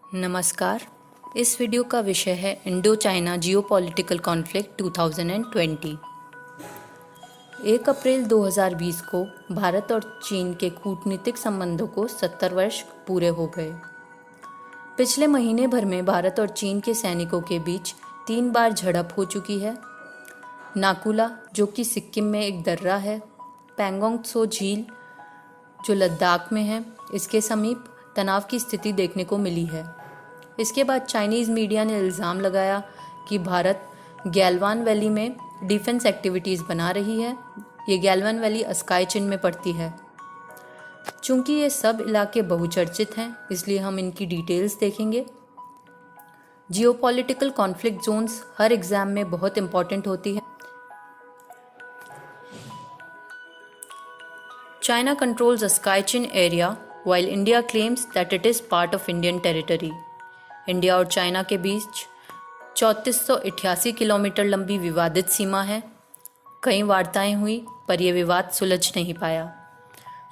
नमस्कार। इस वीडियो का विषय है इंडो चाइना जियोपॉलिटिकल कॉन्फ्लिक्ट 2020। 1 अप्रैल 2020 को भारत और चीन के कूटनीतिक संबंधों को 70 वर्ष पूरे हो गए। पिछले महीने भर में भारत और चीन के सैनिकों के बीच 3 बार झड़प हो चुकी है। नाकुला, जो कि सिक्किम में एक दर्रा है, पैंगोंग त्सो झील जो लद्दाख में है, इसके समीप तनाव की स्थिति देखने को मिली है। इसके बाद चाइनीज़ मीडिया ने इल्ज़ाम लगाया कि भारत गैलवान वैली में डिफेंस एक्टिविटीज़ बना रही है। ये गैलवान वैली अस्काई चिन में पड़ती है। चूंकि ये सब इलाके बहुचर्चित हैं, इसलिए हम इनकी डिटेल्स देखेंगे। जियोपॉलिटिकल कॉन्फ्लिक्ट जोन्स हर एग्ज़ाम में बहुत इंपॉर्टेंट होती है। चाइना कंट्रोल्स अस्काई Chin area while India claims that it is part of Indian territory. India और चाइना के बीच 3488 किलोमीटर लंबी विवादित सीमा है। कई वार्ताएं हुई पर यह विवाद सुलझ नहीं पाया।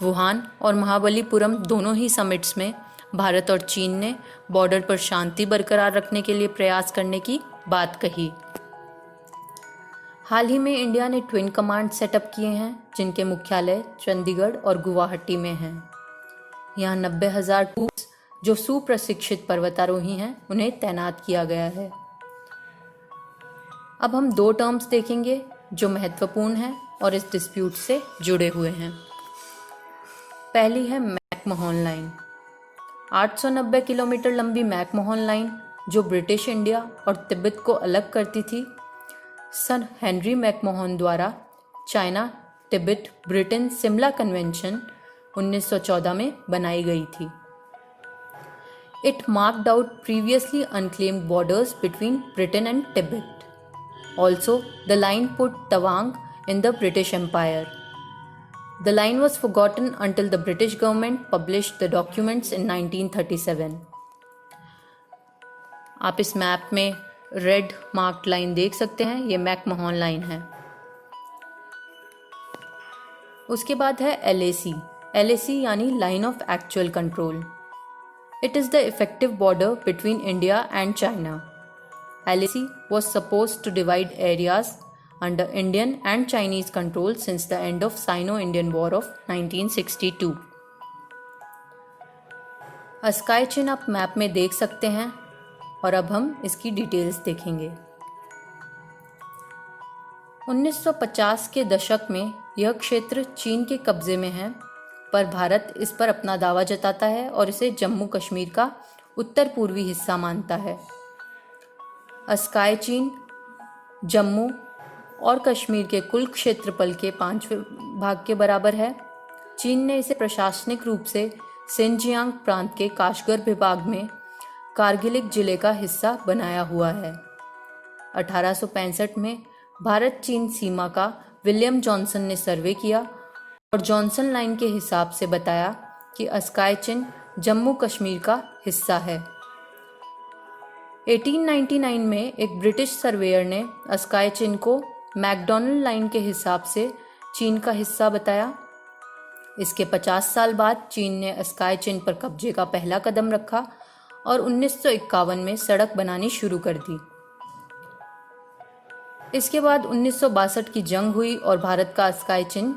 वुहान और महाबलीपुरम दोनों ही समिट्स में भारत और चीन ने बॉर्डर पर शांति बरकरार रखने के लिए प्रयास करने की बात कही। हाल ही में इंडिया ने ट्विन कमांड सेटअप किए हैं, जिनके मुख्यालय चंडीगढ़ और गुवाहाटी में हैं। यहाँ 90,000 ट्रूप्स जो सुप्रशिक्षित पर्वतारोही हैं, उन्हें तैनात किया गया है। अब हम 2 टर्म्स देखेंगे जो महत्वपूर्ण हैं और इस डिस्प्यूट से जुड़े हुए हैं। पहली है मैकमोहन लाइन। 890 किलोमीटर लंबी मैकमोहन लाइन, जो ब्रिटिश इंडिया और तिब्बत को अलग करती थी, सर हेनरी मैकमोहन द्वारा चाइना तिब्बत ब्रिटेन सिमला कन्वेंशन 1914 में बनाई गई थी। It marked out previously unclaimed borders between Britain and Tibet. Also, the line put Tawang in the British Empire. The line was forgotten until the British government published the documents in 1937. आप इस map में red marked line देख सकते हैं, ये McMahon line है। उसके बाद है LAC। LAC यानी line of actual control. It is the effective border between India and China. LAC was supposed to divide areas under Indian and Chinese control since the end of Sino-Indian War of 1962. ASCII चिन आप map में देख सकते हैं और अब हम इसकी details देखेंगे। 1950 के दशक में यह क्षेत्र चीन के कब्जे में है, पर भारत इस पर अपना दावा जताता है और इसे जम्मू कश्मीर का उत्तर पूर्वी हिस्सा मानता है। अस्काई चिन जम्मू और कश्मीर के कुल क्षेत्रफल के 5 भाग के बराबर है। चीन ने इसे प्रशासनिक रूप से सिनजियांग प्रांत के काशगर विभाग में कारगिलिक जिले का हिस्सा बनाया हुआ है। 1865 में भारत चीन सीमा का विलियम जॉनसन ने सर्वे किया और जॉनसन लाइन के हिसाब से बताया कि अस्काई चिन जम्मू कश्मीर का हिस्सा है। 1899 में एक ब्रिटिश सर्वेयर ने अस्काई चिन को मैकडॉनल्ड लाइन के हिसाब से चीन का हिस्सा बताया। इसके 50 साल बाद चीन ने अस्काई चिन पर कब्जे का पहला कदम रखा और 1951 में सड़क बनानी शुरू कर दी। इसके बाद 1962 की जंग हुई और भारत का अस्काई चिन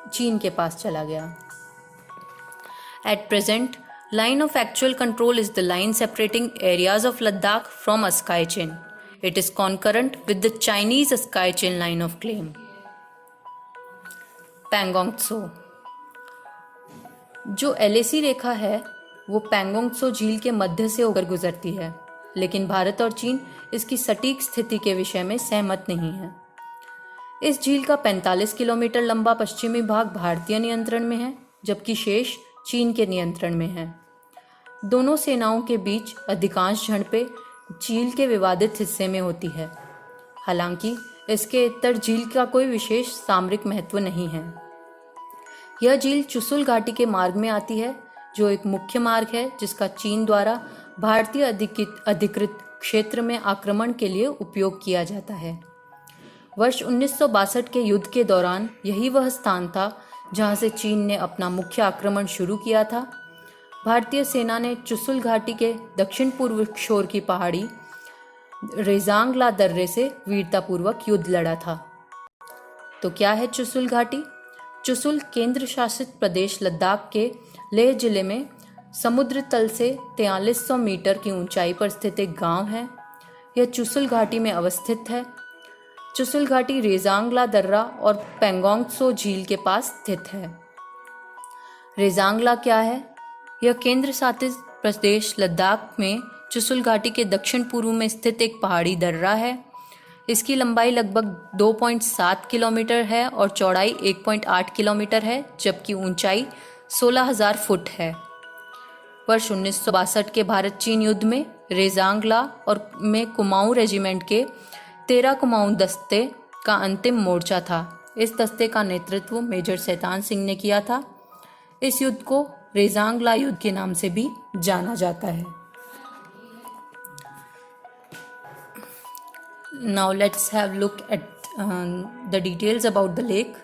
चीन के पास चला गया। At present, line of actual control is the line separating areas of Ladakh from Askai Chin. It is concurrent with the Chinese Askai Chin line of claim. Pangong Tso. जो LAC रेखा है वो पैंगोंग त्सो झील के मध्य से होकर गुजरती है, लेकिन भारत और चीन इसकी सटीक स्थिति के विषय में सहमत नहीं है। इस झील का 45 किलोमीटर लंबा पश्चिमी भाग भारतीय नियंत्रण में है, जबकि शेष चीन के नियंत्रण में है। दोनों सेनाओं के बीच अधिकांश झड़पें झील के विवादित हिस्से में होती है। हालांकि इसके इतर झील का कोई विशेष सामरिक महत्व नहीं है। यह झील चुसुल घाटी के मार्ग में आती है, जो एक मुख्य मार्ग है जिसका चीन द्वारा भारतीय अधिकृत क्षेत्र में आक्रमण के लिए उपयोग किया जाता है। वर्ष 1962 के युद्ध के दौरान यही वह स्थान था जहां से चीन ने अपना मुख्य आक्रमण शुरू किया था। भारतीय सेना ने चुशुल घाटी के दक्षिण पूर्व छोर की पहाड़ी रेजांगला दर्रे से वीरतापूर्वक युद्ध लड़ा था। तो क्या है चुशुल घाटी? चुशुल केंद्र शासित प्रदेश लद्दाख के लेह जिले में समुद्र तल से 4300 मीटर की ऊंचाई पर स्थित एक गांव है। यह चुशुल घाटी में अवस्थित है। चुशुल घाटी रेजांगला दर्रा और पेंगोंग त्सो झील के पास स्थित है। रेजांगला क्या है? यह केंद्र शासित प्रदेश लद्दाख में चुशुल घाटी के दक्षिण पूर्व में स्थित एक पहाड़ी दर्रा है। इसकी लंबाई लगभग 2.7 किलोमीटर है और चौड़ाई 1.8 किलोमीटर है, जबकि ऊंचाई 16,000 फुट है। वर्ष 1962 के भारत चीन युद्ध में रेजांगला और में कुमाऊं रेजिमेंट के 13 कुमाऊं दस्ते का अंतिम मोर्चा था। इस दस्ते का नेतृत्व मेजर शैतान सिंह ने किया था। इस युद्ध को रेजांगला युद्ध के नाम से भी जाना जाता है। Now let's have look at the details about the lake.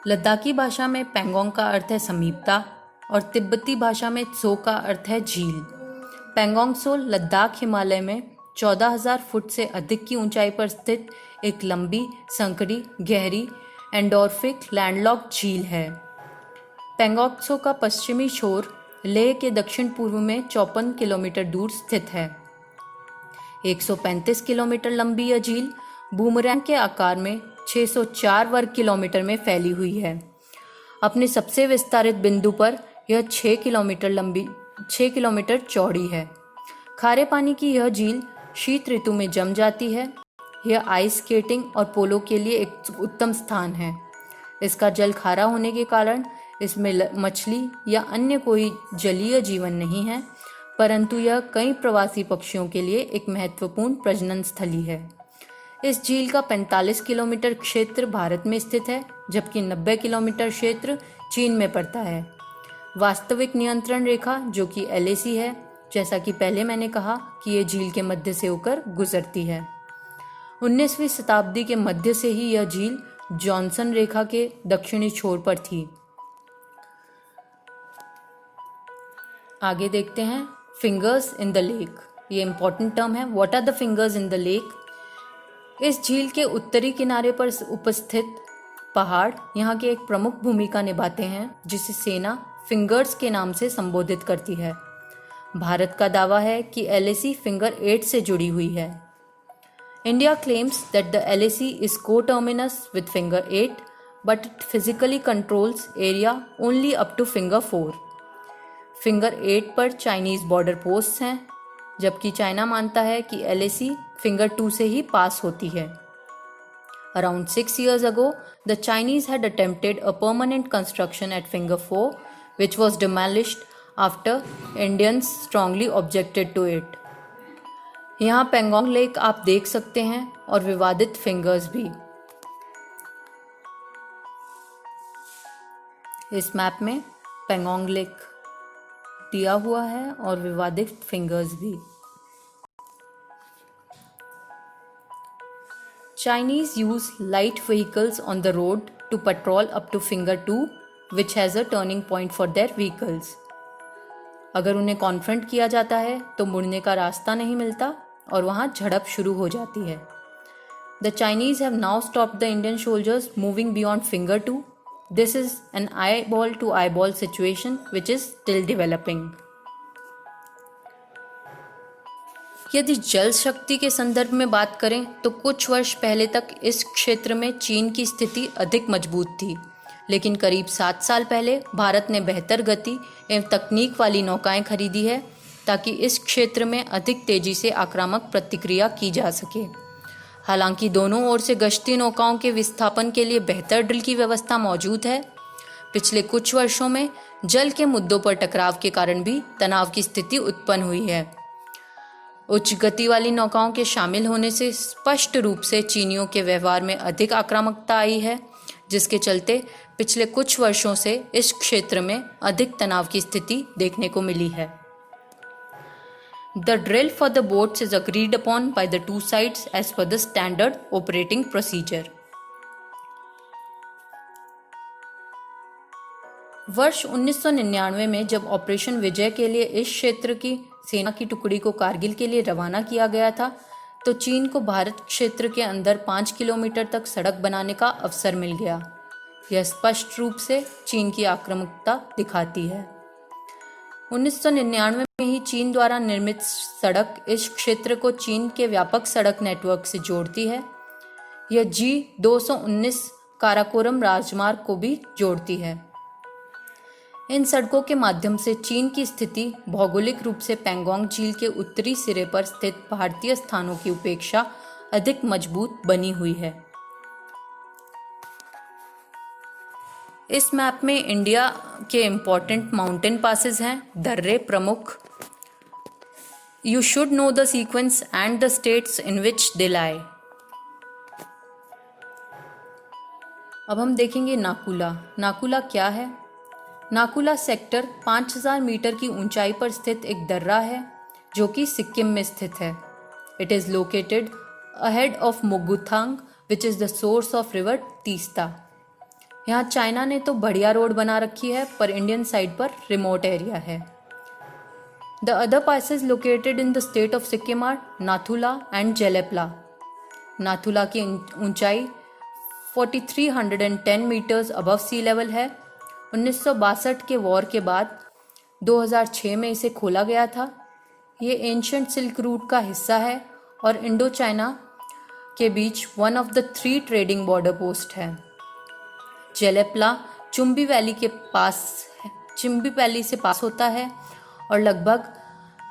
Ladakhi भाषा में पेंगोंग का अर्थ है समीपता और तिब्बती भाषा में त्सो का अर्थ है झील। पेंगोंग त्सो लद्दाख हिमालय में 14,000 फुट से अधिक की ऊंचाई पर स्थित एक लंबी, संकरी, गहरी, एंडोर्फिक लैंडलॉक्ड झील है। पेंगोंग त्सो का पश्चिमी छोर लेह के दक्षिण पूर्व में 54 किलोमीटर दूर स्थित है। 135 किलोमीटर लंबी यह झील बूमरैंग के आकार में 604 वर्ग किलोमीटर में फैली हुई है। अपने सबसे विस्तारित बिंदु पर यह 6 किलोमीटर चौड़ी है। खारे पानी की यह झील शीत ऋतु में जम जाती है। यह आइस स्केटिंग और पोलो के लिए एक उत्तम स्थान है। इसका जल खारा होने के कारण इसमें मछली या अन्य कोई जलीय जीवन नहीं है, परंतु यह कई प्रवासी पक्षियों के लिए एक महत्वपूर्ण प्रजनन स्थली है। इस झील का 45 किलोमीटर क्षेत्र भारत में स्थित है, जबकि 90 किलोमीटर क्षेत्र चीन में पड़ता है। वास्तविक नियंत्रण रेखा जो कि LAC है, जैसा कि पहले मैंने कहा कि यह झील के मध्य से होकर गुजरती है। 19वीं शताब्दी के मध्य से ही यह झील जॉनसन रेखा के दक्षिणी छोर पर थी। आगे देखते हैं फिंगर्स इन द लेक। ये इंपॉर्टेंट टर्म है। What are the fingers in the lake? इस झील के उत्तरी किनारे पर उपस्थित पहाड़ यहाँ की एक प्रमुख भूमिका निभाते हैं, जिसे सेना फिंगर्स के नाम से संबोधित करती है। भारत का दावा है कि LAC फिंगर 8 से जुड़ी हुई है। India claims that the LAC is co-terminus with finger 8, but it physically controls area only up to finger 4. Finger 8 पर चाइनीज बॉर्डर पोस्ट हैं, जबकि चाइना मानता है कि LAC फिंगर 2 से ही पास होती है। Around 6 years ago, the Chinese had attempted a permanent construction at finger 4, which was demolished after Indians strongly objected to it. यहाँ पेंगोंग लेक आप देख सकते हैं और विवादित फिंगर्स भी। इस मैप में पेंगोंग लेक दिया हुआ है और विवादित फिंगर्स भी। Chinese use light vehicles on the road to patrol up to finger 2, which has a turning point for their vehicles. अगर उन्हें कॉन्फ्रंट किया जाता है तो मुड़ने का रास्ता नहीं मिलता और वहां झड़प शुरू हो जाती है। The Chinese have now stopped the Indian soldiers moving beyond finger 2. This is an eyeball to eyeball situation which is still developing. यदि जल शक्ति के संदर्भ में बात करें तो कुछ वर्ष पहले तक इस क्षेत्र में चीन की स्थिति अधिक मजबूत थी, लेकिन करीब 7 साल पहले भारत ने बेहतर गति एवं तकनीक वाली नौकाएं खरीदी है ताकि इस क्षेत्र में अधिक तेजी से आक्रामक प्रतिक्रिया की जा सके। हालांकि दोनों ओर से गश्ती नौकाओं के विस्थापन के लिए बेहतर ड्रिल की व्यवस्था मौजूद है। पिछले कुछ वर्षों में जल के मुद्दों पर टकराव के कारण भी तनाव की स्थिति उत्पन्न हुई है। उच्च गति वाली नौकाओं के शामिल होने से स्पष्ट रूप से चीनियों के व्यवहार में अधिक आक्रामकता आई है, जिसके चलते पिछले कुछ वर्षों से इस क्षेत्र में अधिक तनाव की स्थिति देखने को मिली है। The drill for the boats is agreed upon by the two sides as per the standard operating procedure. वर्ष 1999 में जब ऑपरेशन विजय के लिए इस क्षेत्र की सेना की टुकड़ी को कारगिल के लिए रवाना किया गया था, तो चीन को भारत क्षेत्र के अंदर 5 किलोमीटर तक सड़क बनाने का अवसर मिल गया। यह स्पष्ट रूप से चीन की आक्रामकता दिखाती है। 1999 में ही चीन द्वारा निर्मित सड़क इस क्षेत्र को चीन के व्यापक सड़क नेटवर्क से जोड़ती है। यह G219 काराकोरम राजमार्ग को भी जोड़ती है। इन सड़कों के माध्यम से चीन की स्थिति भौगोलिक रूप से पैंगोंग झील के उत्तरी सिरे पर स्थित भारतीय स्थानों की अपेक्षा अधिक मजबूत बनी हुई है। इस मैप में इंडिया के इम्पोर्टेंट माउंटेन पासेस हैं, दर्रे प्रमुख। You should know the sequence and the states in which they lie. अब हम देखेंगे नाकुला। नाकुला क्या है? नाकुला सेक्टर 5000 मीटर की ऊंचाई पर स्थित एक दर्रा है जो कि सिक्किम में स्थित है। It is located ahead of Muguthang which is the source of river Teesta. यहाँ चाइना ने तो बढ़िया रोड बना रखी है, पर इंडियन साइड पर रिमोट एरिया है। The other passes located in the state of Sikkim are Nathula and Jelepla. Nathula की ऊंचाई 4310 मीटर्स अबव सी लेवल है। 1962 के वॉर के बाद 2006 में इसे खोला गया था। ये एंशंट सिल्क रूट का हिस्सा है और इंडो चाइना के बीच one of the 3 trading border post है। जेलेपला चुम्बी वैली से पास होता है और लगभग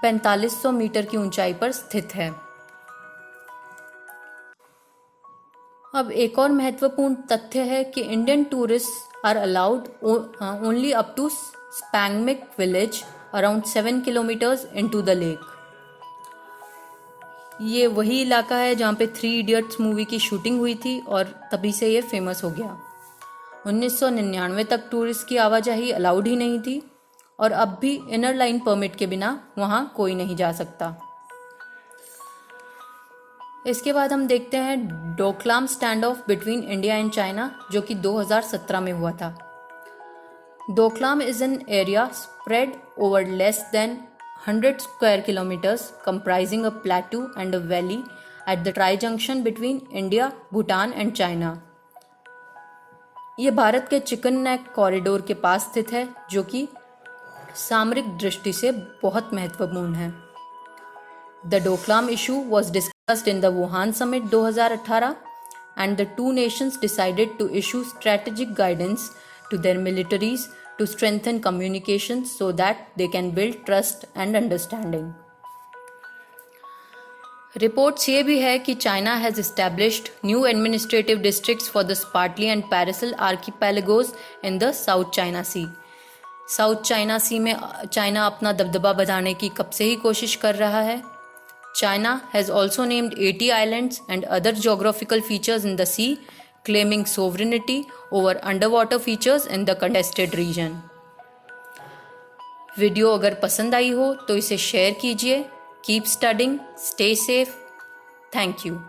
4500 मीटर की ऊंचाई पर स्थित है। अब एक और महत्वपूर्ण तथ्य है कि Indian tourist are allowed only up to Spangmik village around 7 kilometers into the lake। ये वही इलाका है जहाँ पे 3 Idiots मूवी की शूटिंग हुई थी और तभी से ये फेमस हो गया। 1999 तक टूरिस्ट की आवाजाही अलाउड ही नहीं थी और अब भी इनर लाइन परमिट के बिना वहाँ कोई नहीं जा सकता। इसके बाद हम देखते हैं Doklam stand of between India and China, जो कि 2017 में हुआ था। Doklam is an area spread over less than 100 square kilometres comprising a प्लेटू and a valley at the tri junction between India, Bhutan and China. ये भारत के चिकन नेक कॉरिडोर के पास स्थित है, जो कि सामरिक दृष्टि से बहुत महत्वपूर्ण है। The Doklam issue was discussed in the Wuhan Summit 2018 and the two nations decided to issue strategic guidance to their militaries to strengthen communications so that they can build trust and understanding. Reports ये भी है कि China has established new administrative districts for the Spratly and Paracel archipelagos in the South China Sea. South China Sea में China अपना दबदबा बढ़ाने की कब से ही कोशिश कर रहा है। China has also named 80 islands and other geographical features in the sea, claiming sovereignty over underwater features in the contested region. Video अगर पसंद आई हो तो इसे शेयर कीजिए। Keep studying, stay safe. Thank you.